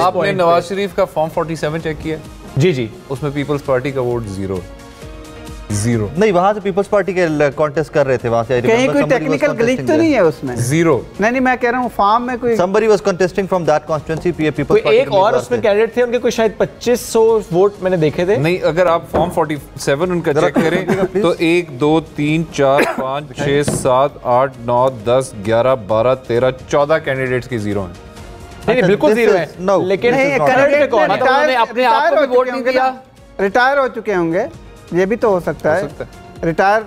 आपने नवाज शरीफ का form 47 check किया? जी जी, उसमें पीपल्स पार्टी का वोट जीरो नहीं, वहां से पीपल्स पार्टी के कॉन्टेस्ट कर रहे थे, वहां से कहीं कोई टेक्निकल ग्लिच तो नहीं है उसमें? जीरो नहीं, मैं कह रहा हूं फॉर्म में कोई somebody was contesting from that constituency, Peoples Party एक और उसमें कैंडिडेट थे, उनके कोई शायद 2500 वोट मैंने देखे थे। नहीं, अगर आप फॉर्म 47 उनका चेक करें तो 1 2 3 4 5 6 7 8 9 10 11 12 13 14 कैंडिडेट्स की जीरो हैं। नहीं बिल्कुल जीरो है, लेकिन अपने आप को वोट नहीं दिया, रिटायर हो चुके होंगे, ये भी तो हो सकता है। रिटायर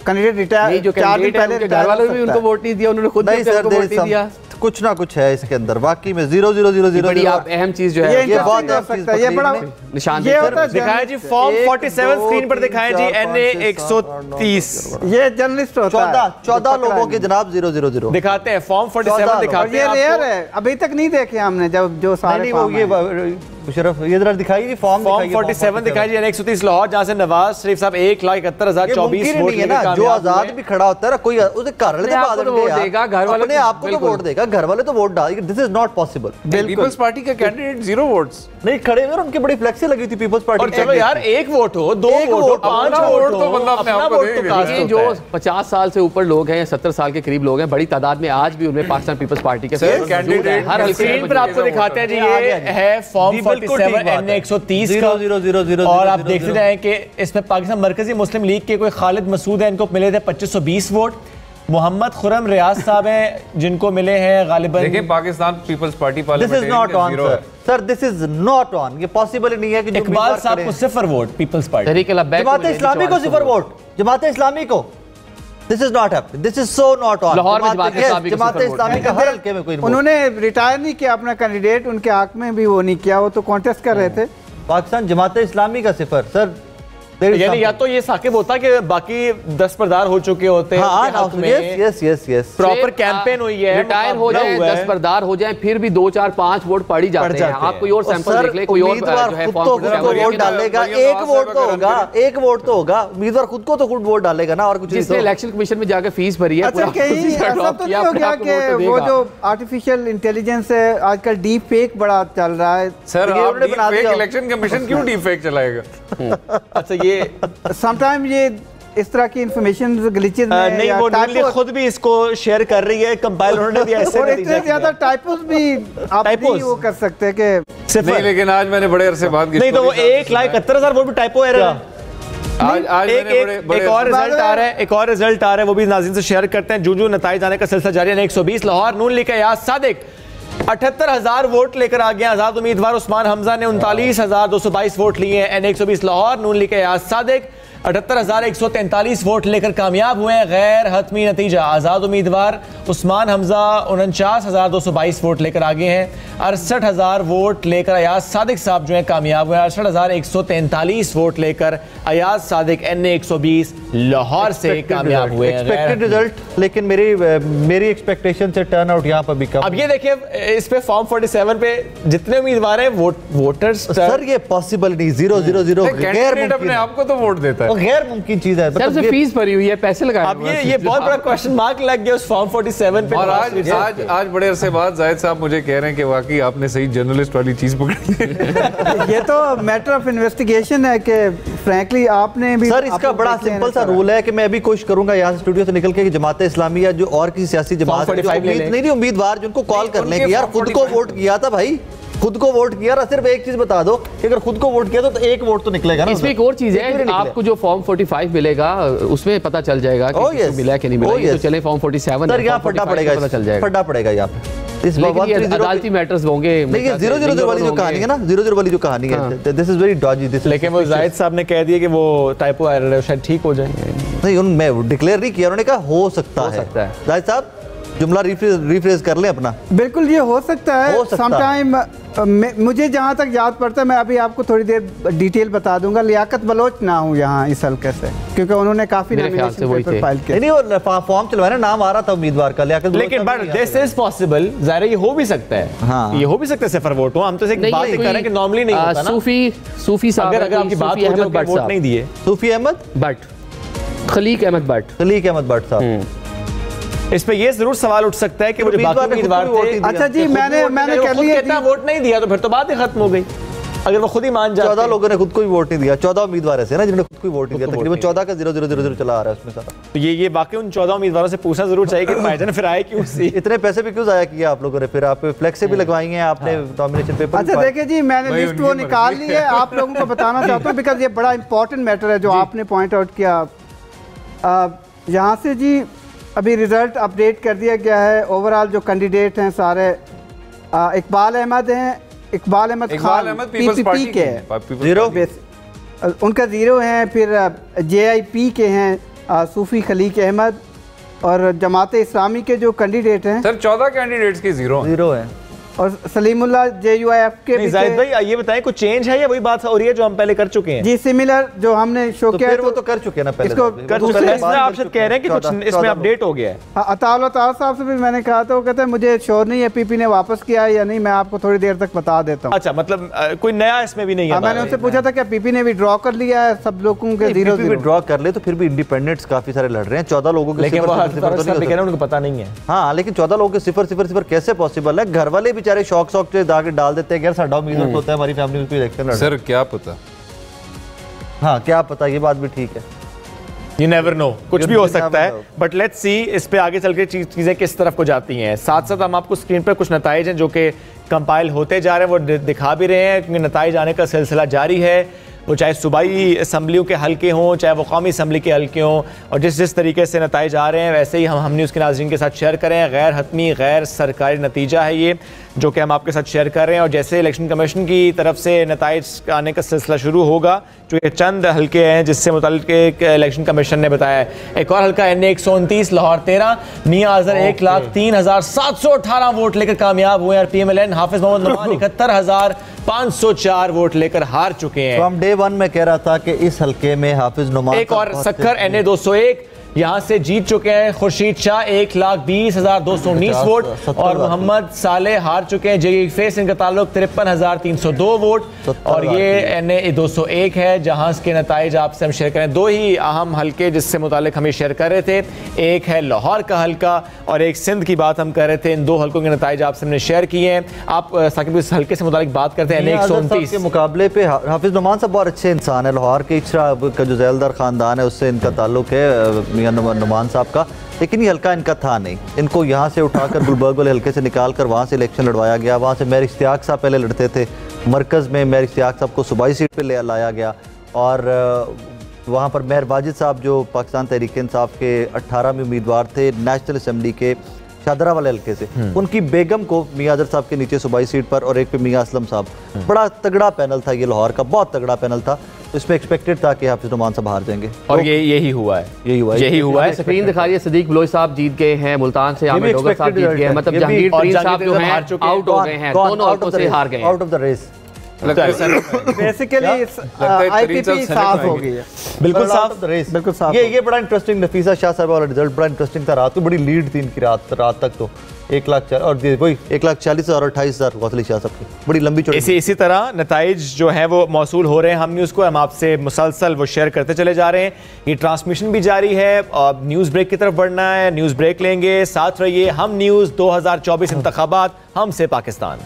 कैंडिडेट रिटायर 4 दिन पहले घर वालों ने भी उनको वोट नहीं दिया, उन्होंने खुद भी वोट नहीं दिया। कुछ ना कुछ है इसके अंदर, बाकी में 0-0-0-0 बड़ी आप अहम चीज जो है ये बहुत हो सकता है, ये बड़ा निशान दिखाया जी फॉर्म 47 स्क्रीन पर दिखाया जी, NA 130 ये जर्नलिस्ट होता है। 14 लोगों के जनाब 0-0-0 दिखाते हैं, फॉर्म 47 दिखाते हैं। ये रेयर है, अभी तक नहीं देखे हमने, जब जो सारे मुशर्रफ ये जरा दिखाई फॉर्म 47 दिखाई जी, NA 130 लाहौर, जहां से नवाज शरीफ साहब 1,71,024 वोट लेकर जो आजाद भी खड़ा होता है, कोई उसे घर वाले तो वोट देगा, घर वाले अपने आप को वोट देगा, घर वाले तो वोट डालेंगे। This is not possible. Peoples Party का कैंडिडेट 0 वोट्स नहीं खड़े हुए, उनकी बड़ी फ्लेक्सी लगी थी पीपल्स पार्टी। और चलो यार, 1 वोट हो, 2 वोट हो, 5 वोट तो मतलब अपना वोट तो कास्ट जो 50 साल से ऊपर लोग हैं या 70 साल के करीब लोग हैं, बड़ी तादाद में आज भी उनमें पाकिस्तान पीपल्स पार्टी के कैंडिडेट हर स्क्रीन पर आपको दिखाते हैं जी। ये है फॉर्म 47 NA 130 का, 0-0-0-0 और आप देखते जाएं कि इसमें पाकिस्तान मरकजी मुस्लिम लीग के कोई खालिद मसूद है, इनको मिले थे 2520 वोट। मोहम्मद खुरम रियाज साहब हैं जिनको मिले हैं गालिबन। देखिए Pakistan Peoples Party this is not on sir, this is not on, ये पॉसिबल नहीं है कि इकबाल साहब को 0 वोट पीपल्स पार्टी, जमात इस्लामी को 0 वोट, जमात इस्लामी को। This is not happening, this is so not on. Lahore में जमात इस्लामी का हर हल्के में कोई उन्होंने रिटायर नहीं किया अपना कैंडिडेट, उनके हक में भी वो नहीं किया, वो तो कॉन्टेस्ट कर रहे थे। पाकिस्तान जमात इस्लामी का 0 सर, यानी या तो ये साकिब होता कि बाकी दस्तबरदार हो चुके होते हैं, यस प्रॉपर कैंपेन हुई है, रिटायर हो जाए, दस्तबरदार हो जाए, फिर भी 2 4 5 वोट पड़ ही जाते हैं। आप कोई और सैंपल देख ले, कोई और जो है वोट डालेगा, 1 वोट तो होगा, 1 वोट तो होगा, उम्मीदवार खुद को तो खुद वोट डालेगा ना, और कुछ जिसने इलेक्शन कमीशन में जाकर फीस भरी है। अच्छा, कहीं ऐसा तो नहीं हो गया कि वो जो आर्टिफिशियल इंटेलिजेंस है आजकल, डीप फेक बड़ा चल रहा है सर? इलेक्शन कमीशन क्यों डीप फेक चलाएगा? अच्छा, ये समटाइम ये इस तरह की इंफॉर्मेशन ग्लिचेस में नहीं, वो न्यूली खुद भी इसको शेयर कर रही है, कंपाइल उन्होंने भी ऐसे और इतने ज्यादा टाइपोस भी आप नहीं वो कर सकते कि नहीं, लेकिन आज मैंने बड़े अरसे बाद नहीं तो वो 1,71,000 वोट भी टाइपो एरर है। आज एक और रिजल्ट आ रहा है, एक और रिजल्ट आ रहा है, वो भी नाज़रीन से शेयर करते हैं। जूं नताइज आने का सिलसिला जारी है। 120 लाहौर नून लीग याद सादिक 78,000 वोट लेकर आ गया। आजाद उम्मीदवार उस्मान हमजा ने 39,222 वोट लिए हैं। N120 लाहौर नून लीग याद सादिक 78,143 वोट लेकर कामयाब हुए हैं। गैर हतमी नतीजा आजाद उम्मीदवार उस्मान हमजा 49,222 वोट लेकर आगे हैं। 68,000 वोट लेकर अयाज सादिक साहब जो है कामयाब हुए। 68,143 वोट लेकर अयाज सादिक N120 लाहौर से कामयाब हुए। एक्सपेक्टेड रिजल्ट, लेकिन मेरी एक्सपेक्टेशन से टर्न आउट यहाँ पर भी कम। अब ये देखिए, इस पे फॉर्म 47 पे जितने उम्मीदवार हैं वोटर्स, सर ये पॉसिबल नहीं, 0-0-0 गैर मुमकिन, अपने आप को तो वोट देता है, गैर मुमकिन चीज है। मतलब फीस भरी हुई है, पैसे लगाए। अब ये बहुत बड़ा क्वेश्चन मार्क लग गया उस फॉर्म 47 पे। और आज बड़े अरसे बाद जाहिद साहब मुझे कह रहे हैं कि वाकई आपने सही जर्नलिस्ट वाली चीज पकड़ी है। ये तो मैटर ऑफ इन्वेस्टिगेशन है कि फ्रैंकली आपने भी। सर इसका बड़ा सिंपल सा रूल है कि मैं भी कोशिश करूंगा यहाँ से स्टूडियो से निकल के जमात इस्लामी या जो और किसी सियासी जमात नहीं उम्मीदवार जिनको कॉल करने की, यार खुद को वोट किया था भाई, खुद को वोट किया। सिर्फ एक चीज बता दो कि अगर खुद को वोट किया तो एक वोट तो निकलेगा ना। इसमें एक और चीज है, आपको जो फॉर्म 45 मिलेगा उसमें पता चल जाएगा कि किसको मिला कि नहीं मिला। तो चले फॉर्म 47 सर यहाँ फटा पड़ेगा, पता चल जाएगा, फटा पड़ेगा यहाँ पे। इस अदालती मैटर्स होंगे। नहीं 0-0 वाली जो कहानी है ना, 0-0 वाली जो कहानी है, this is very Doge this. लेकिन वो जाहिद साहब ने कह दिया कि वो टाइपो एरर है, शायद ठीक हो जाएंगे। नहीं उन्होंने डिक्लेयर नहीं किया, उन्होंने कहा हो सकता है। जाहिद साहब जुमला रिफ्रेज कर लें अपना। बिल्कुल ये हो सकता है। समटाइम मुझे जहाँ तक याद पड़ता है, मैं अभी आपको थोड़ी देर डिटेल बता दूंगा। लियाकत बलोच ना हूँ यहाँ इस हल्के से, क्योंकि उन्होंने काफी नॉमिनेशन पेपर फाइल किया। नहीं वो फॉर्म चलवाया, नाम आ रहा था उम्मीदवार का लियाकत, लेकिन बट दिस इज पॉसिबल। ज़ाहिर ये हो भी सकता है। हाँ। ये हो भी सकता है सिफर वोट हो। हम तो एक बात कर रहे हैं कि नॉर्मली नहीं होता ना। सूफी साहब, अगर आपकी बात हो जो वोट नहीं दिए, सूफी अहमद भट्ट, खलीक अहमद भट्ट साहब इस पे ये जरूर सवाल उठ सकता है कि वो जो बाकी उम्मीदवार थे, अच्छा जी मैंने कर लिया वोट नहीं दिया तो फिर तो बात ही खत्म हो गई। अगर वो खुद ही मान जाते 14 लोगों ने खुद को ही वोट नहीं दिया, 14 उम्मीदवार ऐसे ना जिन्होंने खुद को ही वोट नहीं दिया, तकरीबन 14 का 0-0-0-0 चला आ रहा है उसमें सारा। तो ये बाकी उन 14 उम्मीदवारों से पूछना जरूर चाहिए कि भाईजान फिर आए क्यों सी इतने पैसे भी क्यों जाया किया आप लोगों ने? फिर आप फ्लेक्स भी लगवाई हैं आपने, नॉमिनेशन पेपर। अच्छा देखिए जी मैंने लिस्ट वो निकाल ली है, आप लोगों को बताना चाहता हूँ बिकॉज ये बड़ा इंपॉर्टेंट मैटर है जो आपने पॉइंट आउट किया। यहाँ से जी अभी रिजल्ट अपडेट कर दिया गया है। ओवरऑल जो कैंडिडेट हैं सारे इकबाल अहमद हैं, इकबाल अहमद खान पीपीपी के जीरो, उनका 0 है। फिर जेआईपी के हैं सूफी खलीक अहमद, और जमात इस्लामी के जो कैंडिडेट हैं सर 14 कैंडिडेट्स के 0 है, और सलीमुल्लाह JUIF के भी। जाहिद भाई ये बताएं कुछ चेंज है या वही बात हो रही है जो हम पहले कर चुके हैं? जी सिमिलर जो हमने शो किया वो तो कर चुके हैं ना पहले, इसको कर चुके हैं। इसमें आप शायद कह रहे हैं कि कुछ इसमें अपडेट हो गया है। अताउल साहब से भी मैंने कहा था, वो कहते हैं मुझे श्योर नहीं है पीपी ने वापस किया है या नहीं, मैं आपको थोड़ी देर तक बता देता हूँ। अच्छा मतलब कोई नया इसमें भी नहीं है? मैंने उनसे पूछा था क्या पीपी ने विड्रॉ कर लिया है सब लोगों के 0 विड्रॉ कर ले, तो फिर भी इंडिपेंडेंट्स काफी सारे लड़ रहे हैं 14 लोगों के, लेकिन उनको पता नहीं है। हाँ लेकिन 14 लोगों के 0-0-0 कैसे पॉसिबल है? घर वाले बेचारे शौक से दागे डाल देते हैं, यार साडा उम्मीदवार होता है हमारी फैमिली में कोई इलेक्शन लड़। सर क्या पता, हाँ क्या पता, ये बात भी ठीक है। You never know, कुछ भी हो सकता है। बट लेट्स सी इस पे आगे चल के चीजें किस तरफ को जाती हैं। साथ साथ हम आपको स्क्रीन पर कुछ नताइज हैं जो कि कंपाइल होते जा रहे हैं, वो दिखा भी रहे हैं, क्योंकि नताइज आने का सिलसिला जारी है। वो चाहे सूबाई असम्बलियों के हल्के हों, चाहे वो कौमी असम्बली के हल्के हों, और जिस तरीके से नताइज आ रहे हैं वैसे ही हम न्यूज़ के नाज़रीन के साथ शेयर करें। गैर हतमी गैर सरकारी नतीजा है ये जो कि हम आपके साथ शेयर कर रहे हैं। और जैसे इलेक्शन कमीशन की तरफ से नताइज आने का सिलसिला शुरू होगा, जो ये चंद हल्के हैं जिससे मुताल्लिक इलेक्शन कमीशन ने बताया है। एक और हल्का NA 129 लाहौर 13, मियाँ अजहर 1,03,718 वोट लेकर कामयाब हुए। और PMLN हाफिज मोहम्मद नुमान 71,504 वोट लेकर हार चुके हैं। हम डे 1 में कह रहा था कि इस हल्के में हाफिज नुमान। एक और सक्खर NA 201 यहाँ से जीत चुके हैं खुर्शीद शाह 1,20,219 वोट, और मोहम्मद सालेह हार चुके हैं जेई फेस, इनका ताल्लुक 53,302 वोट। और ये NA 201 है जहाँ के नताइज आपसे हम शेयर करें। दो ही अहम हल्के जिससे मुतालिक हमें शेयर कर रहे थे, एक है लाहौर का हल्का और एक सिंध की बात हम कर रहे थे। इन दो हल्कों के नताइज आपसे हमने शेयर किए हैं। आप साकिब इस हल्के से मुतालिक बात करते हैं। NA 129 के मुकाबले पे हाफिज नुमान साहब बहुत अच्छे इंसान है। लाहौर के इचरा का जो जैलदार खानदान है उससे इनका ताल्लुक है नुमान साहब का, लेकिन ये हल्का इनका था नहीं। इनको यहाँ से उठाकर गुलबर्ग वाले हल्के से निकाल कर वहाँ से इलेक्शन लड़वाया गया। वहाँ से मेयर इश्तियाक साहब पहले लड़ते थे, मरकज़ में मेयर इश्तियाक साहब को सूबाई सीट पे लाया गया, और वहाँ पर मेयर वाजिद साहब जो पाकिस्तान तहरीक इंसाफ के 18वें उम्मीदवार थे नेशनल असम्बली के शादरा वाले हल्के से, उनकी बेगम को मियाँ अजहर साहब के नीचे सूबाई सीट पर, और एक पे मियाँ असलम साहब। बड़ा तगड़ा पैनल था ये, लाहौर का बहुत तगड़ा पैनल था। इसमें एक्सपेक्टेड था कि हाफिज नुमान साहब हार जाएंगे, और यही हुआ है। यही हुआ है। स्क्रीन दिखा रही है, सदीक बलोच साहब जीत गए हैं, मुल्तान से आमिर डोगर साहब जीत गए हैं, मतलब जहांगीर तरीन साहब जो हैं आउट हो गए हैं, दोनों हल्कों से हार गए हैं, out of the race. Basically IPP साफ हो गई है, बिल्कुल साफ, बिल्कुल साफ। ये बड़ा इंटरेस्टिंग, नफीसा शाह साहब वाला रिजल्ट बड़ा इंटरेस्टिंग था। रात को बड़ी लीड थी इनकी, रात तक तो 1,40,000 और वही 1,40,000 और 28,000 गौसली शाह साहब की बड़ी लंबी चौड़ी। इसी तरह नताइज जो है वो मौसूल हो रहे हैं। हम न्यूज़ को हम आपसे मुसलसल वो शेयर करते चले जा रहे हैं। ये ट्रांसमिशन भी जारी है, और न्यूज़ ब्रेक की तरफ बढ़ना है, न्यूज़ ब्रेक लेंगे। साथ रहिए, हम न्यूज़ 2024 इंतखाबात, हमसे पाकिस्तान।